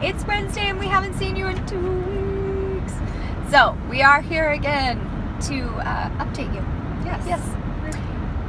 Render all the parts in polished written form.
It's Wednesday and we haven't seen you in 2 weeks. So, we are here again to update you. Yes.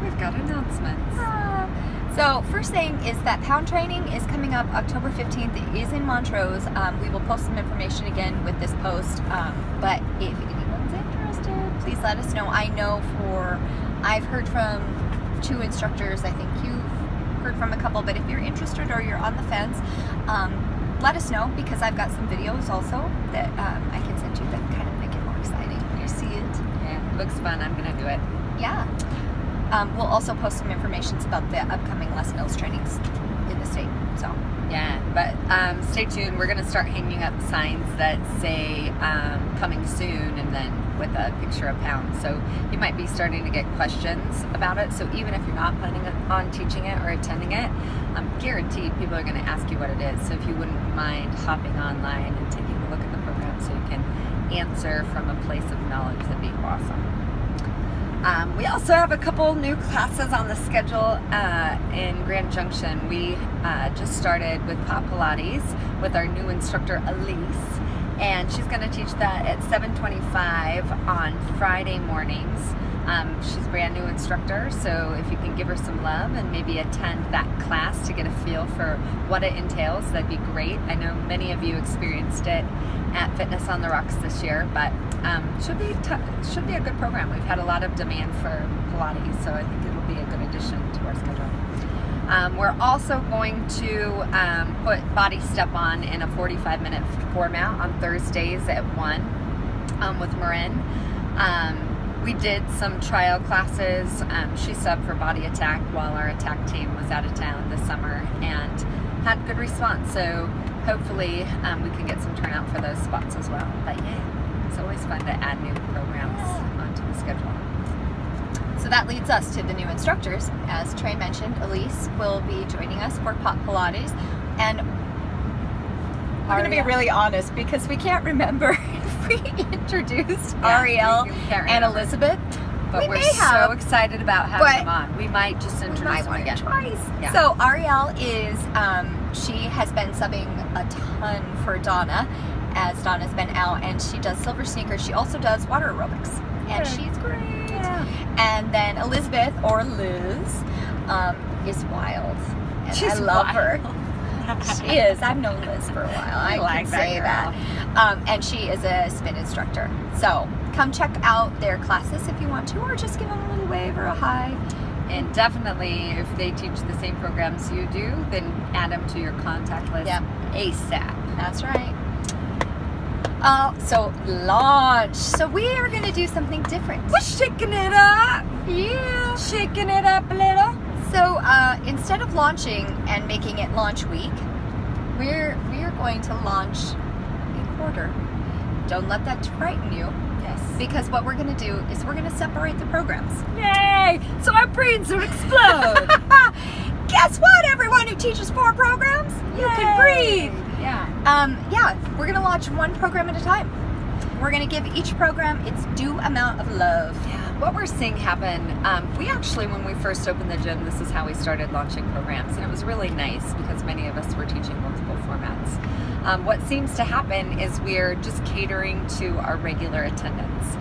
We've got announcements. So, first thing is that Pound Training is coming up October 15th. It is in Montrose. We will post some information again with this post. But if anyone's interested, please let us know. I've heard from 2 instructors. I think you've heard from a couple. But if you're interested or you're on the fence, let us know, because I've got some videos also that I can send you that kind of make it more exciting when you see it. Yeah, it looks fun. I'm going to do it. Yeah. We'll also post some information about the upcoming Les Mills trainings in the state. So yeah, but stay tuned. We're going to start hanging up signs that say coming soon, and then with a picture of Pound. So you might be starting to get questions about it. So even if you're not planning on teaching it or attending it, I'm guaranteed people are going to ask you what it is. So if you wouldn't mind hopping online and taking a look at the program so you can answer from a place of knowledge, that'd be awesome. We also have a couple new classes on the schedule in Grand Junction. We just started with Pop Pilates with our new instructor, Elise, and she's going to teach that at 7:25 on Friday mornings. She's a brand new instructor, so if you can give her some love and maybe attend that class to get a feel for what it entails, that'd be great. I know many of you experienced it at Fitness on the Rocks this year, but should be a good program. We've had a lot of demand for Pilates, so I think it'll be a good addition to our schedule. We're also going to put Body Step on in a 45-minute format on Thursdays at 1 with Marin. We did some trial classes. She subbed for Body Attack while our attack team was out of town this summer and had good response. So hopefully we can get some turnout for those spots as well. But yeah, it's always fun to add new programs onto the schedule. So that leads us to the new instructors. As Trey mentioned, Elise will be joining us for Pop Pilates. And we're going to be really honest because we can't remember if we introduced Ariel and Elizabeth. But we're so excited about having them on. We might just introduce them again. Twice. Yeah. So Ariel is, she has been subbing a ton for Donna as Donna's been out, and she does silver sneakers. She also does water aerobics, and she's great. Yeah. And then Elizabeth, or Liz, is wild. And I love her. She is. I've known Liz for a while. I can say that. And she is a spin instructor. So come check out their classes if you want to, or just give them a little wave or a hi. And definitely, if they teach the same programs you do, then add them to your contact list ASAP. That's right. So launch. So we are going to do something different. We're shaking it up. Yeah. Shaking it up a little. So instead of launching and making it launch week, we're going to launch a quarter. Don't let that frighten you. Yes. Because what we're going to do is we're going to separate the programs. Yay! So our brains will explode. Guess what, everyone who teaches 4 programs? You can breathe. Yeah. We're going to launch one program at a time. We're going to give each program its due amount of love. Yeah. What we're seeing happen, we actually, when we first opened the gym, this is how we started launching programs, and it was really nice because many of us were teaching multiple formats. What seems to happen is we're just catering to our regular attendance,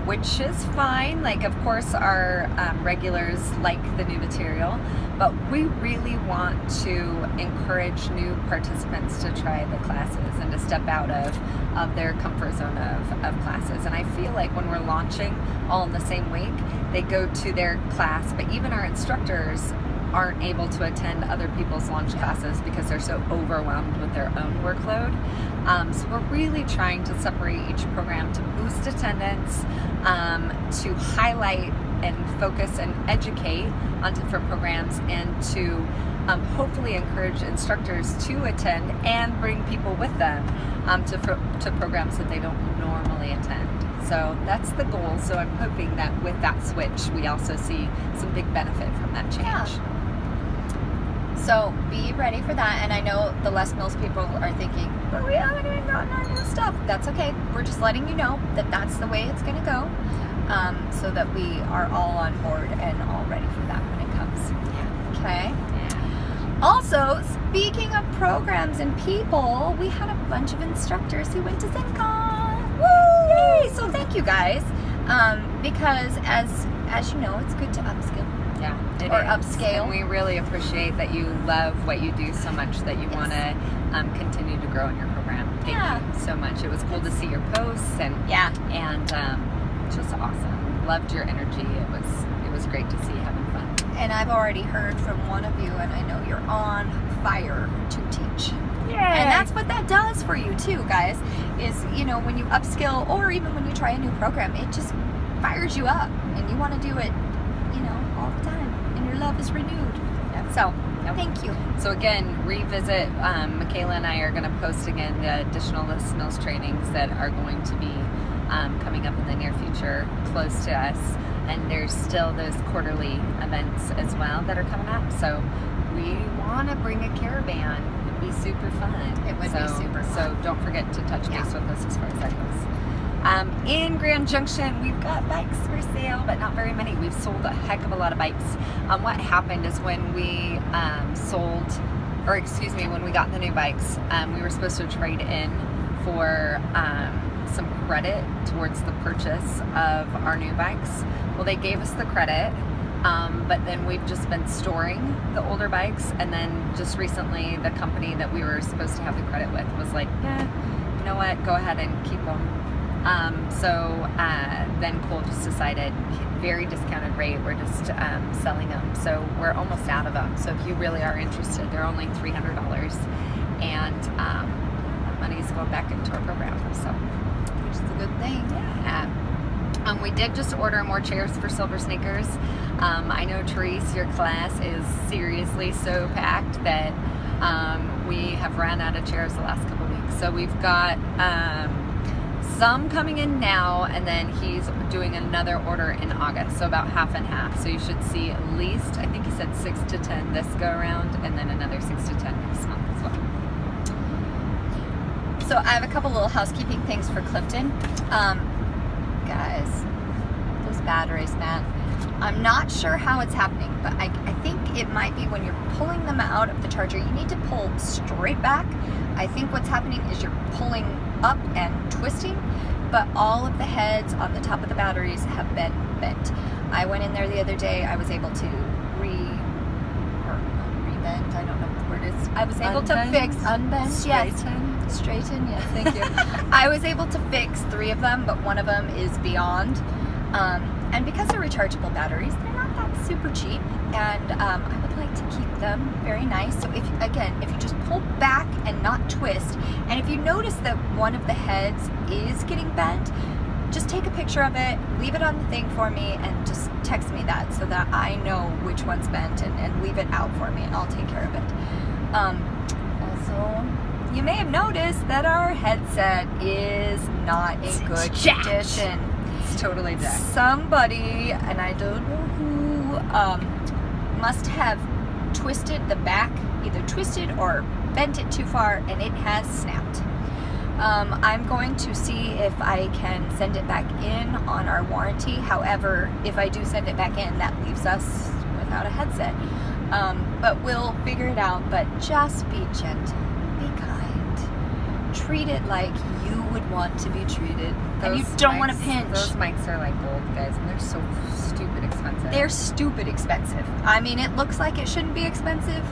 which is fine. Like, of course, our regulars like the new material, but we really want to encourage new participants to try the classes and to step out of their comfort zone of classes. And I feel like when we're launching all in the same week, they go to their class, but even our instructors aren't able to attend other people's launch classes because they're so overwhelmed with their own workload. So we're really trying to separate each program to boost attendance, to highlight and focus and educate on different programs, and to hopefully encourage instructors to attend and bring people with them to programs that they don't normally attend. So that's the goal. So I'm hoping that with that switch, we also see some big benefit from that change. Yeah. So be ready for that. And I know the Les Mills people are thinking, but we haven't even gotten our new stuff. That's okay. We're just letting you know that that's the way it's going to go, so that we are all on board and all ready for that when it comes. Yeah. Okay? Yeah. Also, speaking of programs and people, we had a bunch of instructors who went to ZenCon. Woo! Yay! So thank you guys, because as you know, it's good to upskill. Yeah, it Or is. upscale. And we really appreciate that you love what you do so much that you want to continue to grow in your program. Thank you so much. It was cool to see your posts and Yeah. just awesome. Loved your energy. It was great to see you having fun. And I've already heard from one of you, and I know you're on fire to teach. Yay! And that's what that does for you too, guys, is, you know, when you upskill or even when you try a new program, it just fires you up and you want to do it, you know, all the time. And your love is renewed. Yep. So, Yep. thank you. So again, revisit. Michaela and I are going to post again the additional list mills trainings that are going to be coming up in the near future close to us. And there's still those quarterly events as well that are coming up. So we want to bring a caravan. It'd be super fun. It would be super fun. So don't forget to touch base with us as far as that goes. In Grand Junction, we've got bikes for sale, but not very many. We've sold a heck of a lot of bikes. What happened is when we when we got the new bikes, we were supposed to trade in for some credit towards the purchase of our new bikes. Well, they gave us the credit, but then we've just been storing the older bikes, and then just recently the company that we were supposed to have the credit with was like, yeah, you know what, go ahead and keep them. Then Cole just decided, very discounted rate, we're just selling them. So we're almost out of them. So if you really are interested, they're only $300, and that money is going back into our program. So, Which is a good thing. we did just order more chairs for Silver Sneakers. I know, Therese, your class is seriously so packed that we have ran out of chairs the last couple weeks. So we've got some coming in now, and then he's doing another order in August, so about half and half. So you should see at least, I think he said 6 to 10 this go around, and then another 6 to 10 next month as well. So I have a couple little housekeeping things for Clifton. Guys, those batteries, man. I'm not sure how it's happening, but I think it might be when you're pulling them out of the charger, you need to pull straight back. I think what's happening is you're pulling up and twisting, but all of the heads on the top of the batteries have been bent. I went in there the other day. I was able to rebend, I don't know what the word is. I was able to fix, unbend, yes. Straighten, yes, thank you. I was able to fix 3 of them, but one of them is beyond. And because they're rechargeable batteries, they're not that super cheap, and I would like to keep them very nice. So if you just pull back and not twist, and if you notice that one of the heads is getting bent, just take a picture of it, leave it on the thing for me, and just text me that so that I know which one's bent, and leave it out for me, and I'll take care of it. Also, you may have noticed that our headset is not in good condition. It's totally jacked. Somebody, and I don't know who, must have twisted the back, either twisted or bent it too far, and it has snapped. I'm going to see if I can send it back in on our warranty. However, if I do send it back in, that leaves us without a headset. But we'll figure it out. But just be gentle, be kind, treat it like you would want to be treated, and you don't want to pinch. Those mics are like gold, guys, and they're so stupid expensive. They're stupid expensive. I mean, it looks like it shouldn't be expensive.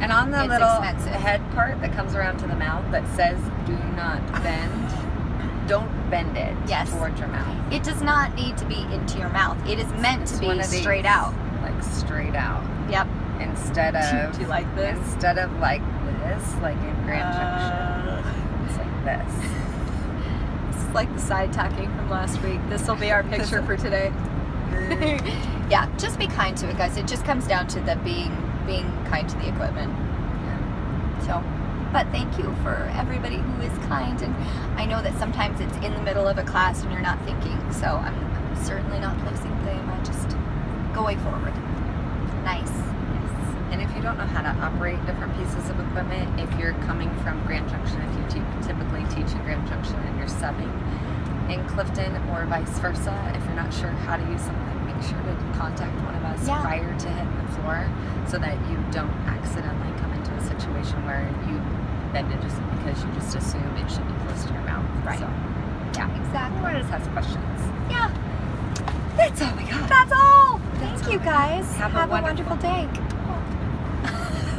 And on the It's little expensive. head part that comes around to the mouth that says "Do not bend," don't bend it towards your mouth. It does not need to be into your mouth. It is meant to It's be one of these, straight out. like straight out. Yep. Instead of Do you like this? Instead of like this, like in Grand Junction, it's like this. This is like the side tacking from last week. This will be our picture for today. Yeah, just be kind to it, guys. It just comes down to the being kind to the equipment. So, but thank you for everybody who is kind, and I know that sometimes it's in the middle of a class and you're not thinking, so I'm certainly not placing blame. I just going forward. Nice. And if you don't know how to operate different pieces of equipment, if you're coming from Grand Junction, if you typically teach in Grand Junction and you're subbing in Clifton or vice versa, if you're not sure how to use something, make sure to contact one of us. process Yeah. prior to hitting the floor, so that you don't accidentally come into a situation where you bend it just because you just assume it should be close to your mouth. Right. So, yeah. Exactly. Laura just has questions. Yeah. That's all we got. That's all. That's Thank you all. guys. Have a Have a wonderful wonderful day.